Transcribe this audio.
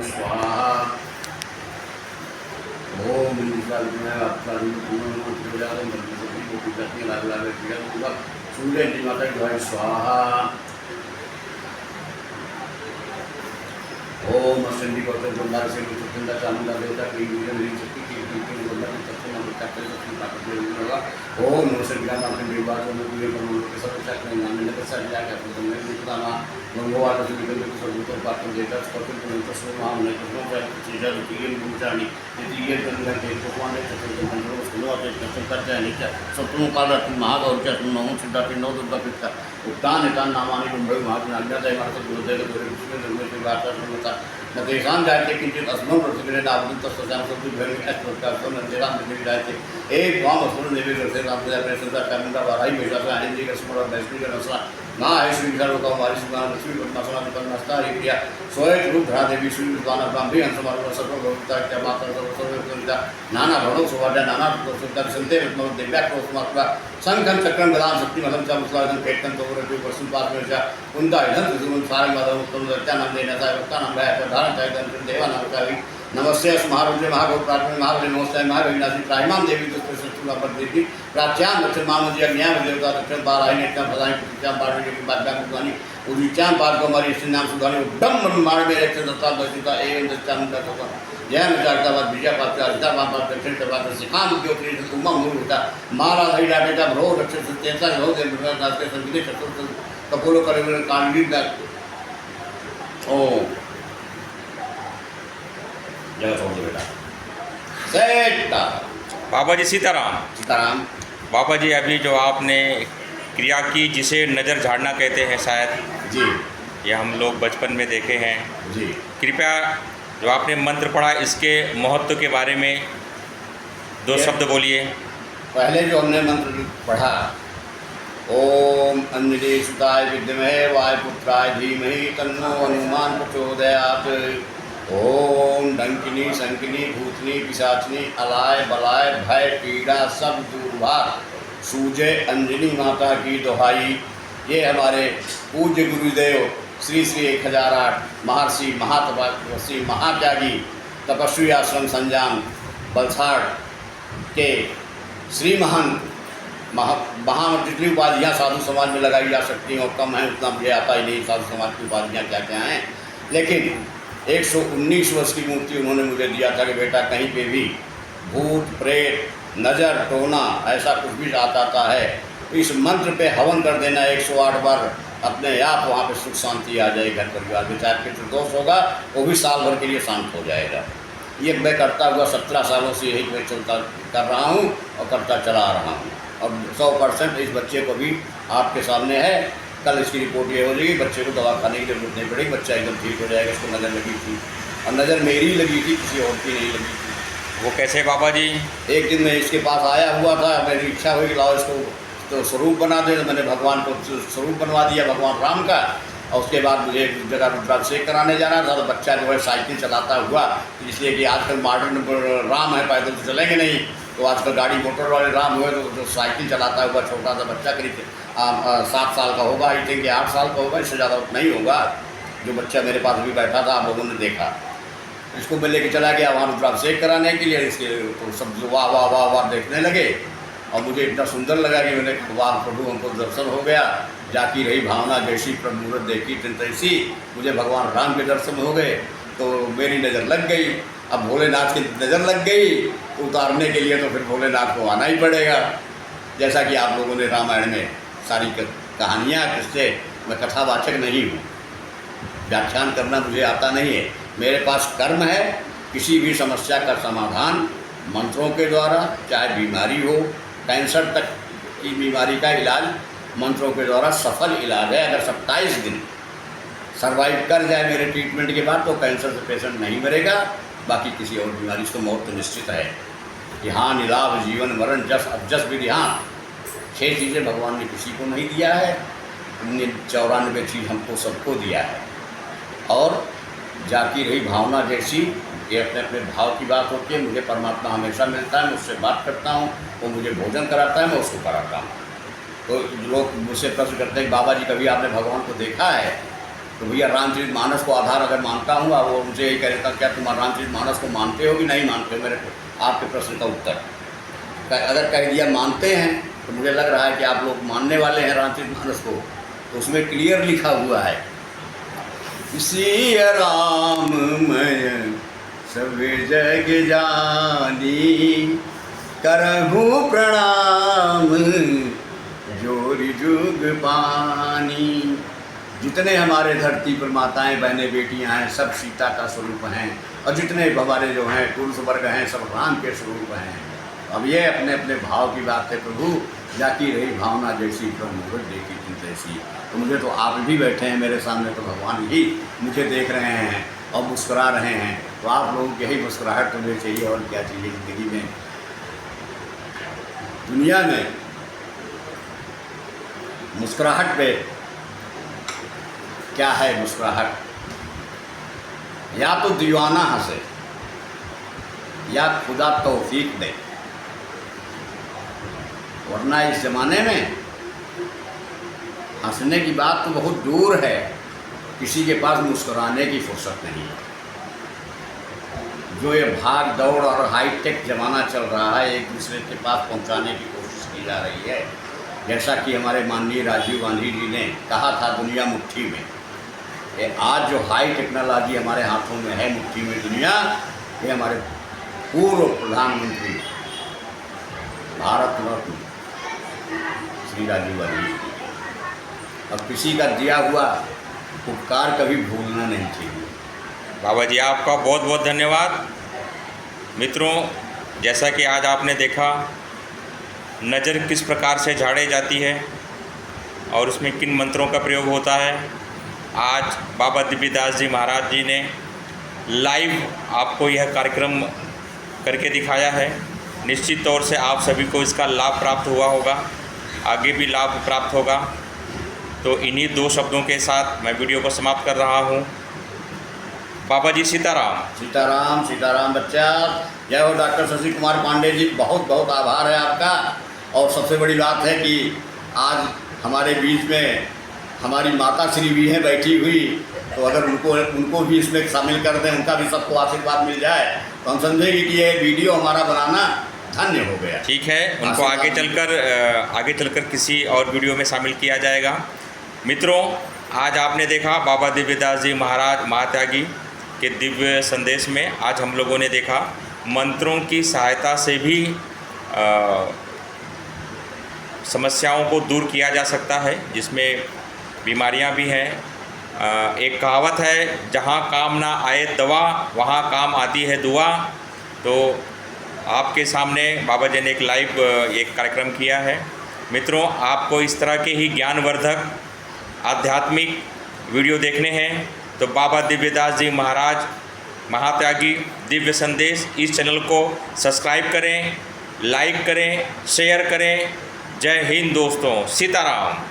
स्वाहा। ओम सूर्य जी माता की स्वाहा। ओम अश्विनी गौतम गंगार से चंदा चामुंडा देवता की शक्ति की ओम नमस्ते अपने विवाद पूरे के सब मंगलवार सर्वोत्तर पात्र देता सप्तमो काल महागौर सिद्धार्थ नौ दुर्गा पिता उत्तान नितान नामानि मुंबई महाज्ञादय नदेशान जायते किंचित अस्मं पृथ्वी नावृत तस्याम सत्युभ्यं अस्मत्कार्यं नंदेराम पृथ्वी जायते एक वाम असुर देवी करते राम पूजा में संसार कामिंदा वाराई बेटा से आनंदी का स्मरण वैष्णवी का नसला ना है श्री विचारों का हमारी सुनान लक्ष्मी पद्मासना निकल नस्ता रिक्रिया स्वयं रूप धरा देवी श्री विद्वान ब्राह्मी अंशमार्ग सर्व भक्ता क्या माता सर्व नाना भणो सुवाद्य नाना सुंदर संते रत्न दिव्या क्रोस्मात्मा संघन चक्रम गदान शक्ति मलम चा मुस्लादन केतन तोवर जो वर्षन पास में चा कुंदा इधर सुमन सारे माधव उत्तम दत्यानंद देना सा वक्ता नाम है प्रधान चाइतन देवा नाम का नमस्ते महारुद्र महागौर प्रार्थना महाबली नमस्ते महाविनाशी प्राहिमान देवी पर देवी प्राच्याम दक्षिण मामदी अज्ञान देवता दक्षिण पारायण नित्यम प्रदान प्रतिचाम पार्वती की बात गान कुदानी उदिचाम पार को हमारी श्री नाम सुधानी उद्दम ब्रह्मांड में रक्षण दत्ता दक्षिणा एवं दत्ताम दत्ता जय विचारता बात विजय पात्र अजिता पाप दक्षिण करवाता सिखाम ज्योति उमा मूल होता मारा हरि डाटा भ्रो रक्षण सत्यता हो दे दास के संगीत चतुर्थ कपोलो करे कांडीर दा ओ जय हो बेटा सेटा बाबा जी सीताराम। सीताराम। बाबा जी अभी जो आपने क्रिया की जिसे नज़र झाड़ना कहते हैं शायद जी, ये हम लोग बचपन में देखे हैं जी। कृपया जो आपने मंत्र पढ़ा इसके महत्व के बारे में दो शब्द बोलिए। पहले जो हमने मंत्र पढ़ा ओम अंजलि सुताय विद्महे वायुपुत्राय धीमहि तन्नो हनुमान प्रचोदयात्। ओम डंकिनी संकिनी भूतनी पिशाचनी अलाय बलाय भय पीड़ा सब दूर भाग सूझे अंजनी माता की दोहाई। ये हमारे पूज्य गुरुदेव श्री श्री 1008 महर्षि महातपस्वी महात्यागी तपस्वी आश्रम संजान बलसाड़ के श्री महंत वहाँ जितनी उपाधियाँ साधु समाज में लगाई जा सकती हैं और कम है उतना मुझे आता ही नहीं साधु समाज की उपाधियाँ क्या क्या हैं। लेकिन 119 वर्ष की मूर्ति उन्होंने मुझे दिया था कि बेटा कहीं पे भी भूत प्रेत नज़र टोना ऐसा कुछ भी आता है तो इस मंत्र पे हवन कर देना 108 बार, अपने आप वहाँ पे सुख शांति आ जाए घर परिवार में। चाहे पितृदोष होगा वो भी साल भर के लिए शांत हो जाएगा। ये मैं करता हुआ 17 सालों से यही मैं चलता कर रहा हूँ और करता चला रहा हूँ और 100% इस बच्चे को भी आपके सामने है। कल इसकी रिपोर्ट ये हो जाएगी, बच्चे को दवा खाने की जरूरत नहीं पड़ेगी, बच्चा एकदम ठीक हो जाएगा। इसको नज़र लगी थी और नज़र मेरी लगी थी, किसी और की नहीं लगी थी। वो कैसे बाबा जी? एक दिन मैं इसके पास आया हुआ था, मेरी इच्छा हुई कि लाओ इसको तो स्वरूप बना दे। तो मैंने भगवान को स्वरूप बनवा दिया भगवान राम का। और उसके बाद मुझे एक जगह रुद्राभिषेक कराने जाना था तो बच्चा जो है साइकिल चलाता हुआ, इसलिए कि आजकल मॉडर्न राम है, पैदल तो चलेंगे नहीं, तो आजकल गाड़ी मोटर वाले राम हुए तो जो साइकिल चलाता हुआ छोटा सा बच्चा करीब 7 साल का होगा, आई थिंक 8 साल का होगा, इससे ज़्यादा नहीं होगा। जो बच्चा मेरे पास भी बैठा था आप लोगों ने देखा, इसको मैं लेके चला गया वहाँ रुद्राभिषेक कराने के लिए। इसके तो सब वाह वाह वाह वाह देखने लगे और मुझे इतना सुंदर लगा कि मैंने वाह प्रभु हमको दर्शन हो गया। जाकी रही भावना जैसी प्रभुमूर्त देखी तैसी, मुझे भगवान राम के दर्शन हो गए तो मेरी नज़र लग गई। अब भोलेनाथ की नज़र लग गई उतारने के लिए तो फिर भोलेनाथ को आना ही पड़ेगा। जैसा कि आप लोगों ने रामायण में सारी कहानियाँ किससे, मैं कथावाचक नहीं हूँ, व्याख्यान करना मुझे आता नहीं है। मेरे पास कर्म है, किसी भी समस्या का समाधान मंत्रों के द्वारा, चाहे बीमारी हो, कैंसर तक की बीमारी का इलाज मंत्रों के द्वारा सफल इलाज है। अगर 27 दिन सर्वाइव कर जाए मेरे ट्रीटमेंट के बाद तो कैंसर से पेशेंट नहीं मरेगा। बाकी किसी और बीमारी से तो मौत तो निश्चित है। ध्यान निलाभ जीवन मरण जस अजस विधि, हाँ 6 चीज़ें भगवान ने किसी को नहीं दिया है, 94 चीज़ हमको सबको दिया है। और जाकी रही भावना जैसी, ये अपने अपने भाव की बात होती है। मुझे परमात्मा हमेशा मिलता है, मैं उससे बात करता हूँ, वो मुझे भोजन कराता है, मैं उसको कराता हूँ। तो लोग मुझसे प्रश्न करते हैं बाबा जी कभी आपने भगवान को देखा है? तो भैया रामचरित मानस को आधार अगर मानता हूँ, वो मुझे यही कह रहा था क्या तुम रामचरित मानस को मानते हो कि नहीं मानते हो? मेरे आपके प्रश्न का उत्तर अगर कह दिया मानते हैं तो मुझे लग रहा है कि आप लोग मानने वाले हैं रामचरित मानस को। तो उसमें क्लियर लिखा हुआ है सिया राम मैं सब जग जानी करहु प्रणाम जोरी जुग पानी। जितने हमारे धरती पर माताएं बहनें बेटियां हैं सब सीता का स्वरूप हैं, और जितने हमारे जो हैं पुरुष वर्ग हैं सब राम के स्वरूप हैं। अब ये अपने अपने भाव की बात है। प्रभु जाकी रही भावना जैसी ब्रह्म देखी तुम तैसी। तो मुझे तो आप भी बैठे हैं मेरे सामने, तो भगवान ही मुझे देख रहे हैं और मुस्कुरा रहे हैं। तो आप लोगों की यही मुस्कुराहट तो मुझे चाहिए, और क्या चाहिए ज़िंदगी में। दुनिया में मुस्कुराहट पे क्या है? मुस्कुराहट या तो दीवाना हंसे या खुदा तौफीक दे, वरना इस ज़माने में हंसने की बात तो बहुत दूर है, किसी के पास मुस्कुराने की फुर्सत नहीं है। जो ये भाग दौड़ और हाईटेक ज़माना चल रहा है, एक दूसरे के पास पहुंचाने की कोशिश की जा रही है। जैसा कि हमारे माननीय राजीव गांधी जी ने कहा था दुनिया मुट्ठी में। ये आज जो हाई टेक्नोलॉजी हमारे हाथों में है, मुट्ठी में दुनिया, ये हमारे पूर्व प्रधानमंत्री भारत रत्न श्री राजीव गांधी जी। अब किसी का दिया हुआ उपकार कभी भूलना नहीं चाहिए। बाबा जी आपका बहुत बहुत धन्यवाद। मित्रों, जैसा कि आज आपने देखा नज़र किस प्रकार से झाड़े जाती है और उसमें किन मंत्रों का प्रयोग होता है, आज बाबा दिव्यदास जी महाराज जी ने लाइव आपको यह कार्यक्रम करके दिखाया है। निश्चित तौर से आप सभी को इसका लाभ प्राप्त हुआ होगा, आगे भी लाभ प्राप्त होगा। तो इन्हीं दो शब्दों के साथ मैं वीडियो को समाप्त कर रहा हूँ। बाबा जी सीताराम। सीताराम सीताराम बच्चा। जय हो डॉक्टर शशि कुमार पांडे जी, बहुत बहुत आभार है आपका। और सबसे बड़ी बात है कि आज हमारे बीच में हमारी माता श्री भी हैं बैठी हुई, तो अगर उनको भी इसमें शामिल कर दें, उनका भी सबको आशीर्वाद मिल जाए, तो हम समझेंगे कि ये वीडियो हमारा बनाना धन्य हो गया। ठीक है, उनको आगे चलकर किसी और वीडियो में शामिल किया जाएगा। मित्रों, आज आपने देखा बाबा दिव्यदास जी महाराज महात्यागी के दिव्य संदेश में आज हम लोगों ने देखा मंत्रों की सहायता से भी समस्याओं को दूर किया जा सकता है, जिसमें बीमारियां भी हैं। एक कहावत है, जहां काम ना आए दवा वहां काम आती है दुआ। तो आपके सामने बाबा जी ने एक लाइव एक कार्यक्रम किया है। मित्रों, आपको इस तरह के ही ज्ञानवर्धक आध्यात्मिक वीडियो देखने हैं तो बाबा दिव्यदास जी महाराज महात्यागी दिव्य संदेश इस चैनल को सब्सक्राइब करें, लाइक करें, शेयर करें। जय हिंद दोस्तों, सीताराम।